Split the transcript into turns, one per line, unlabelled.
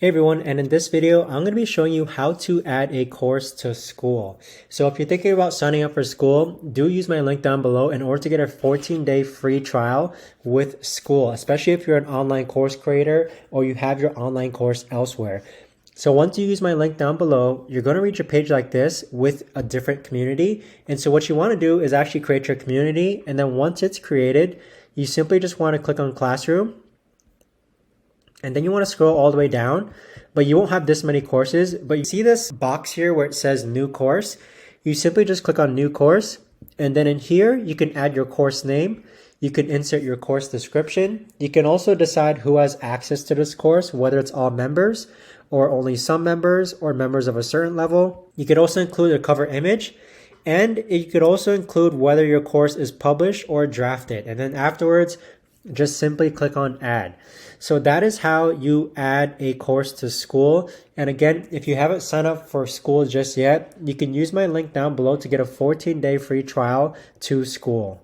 Hey everyone, and in this video, I'm going to be showing you how to add a course to Skool. So if you're thinking about signing up for Skool, do use my link down below in order to get a 14-day free trial with Skool, especially if you're an online course creator or you have your online course elsewhere. So once you use my link down below, you're going to reach a page like this with a different community. And so what you want to do is actually create your community. And then once it's created, you simply just want to click on Classroom. And then you want to scroll all the way down, but you won't have this many courses. But you see this box here where it says new course. You simply just click on new course. And then in here, you can add your course name. You can insert your course description. You can also decide who has access to this course, whether it's all members or only some members or members of a certain level. You could also include a cover image. And you could also include whether your course is published or drafted. And then afterwards, just simply click on add. So that is how you add a course to Skool. And again, if you haven't signed up for Skool just yet, you can use my link down below to get a 14-day free trial to Skool.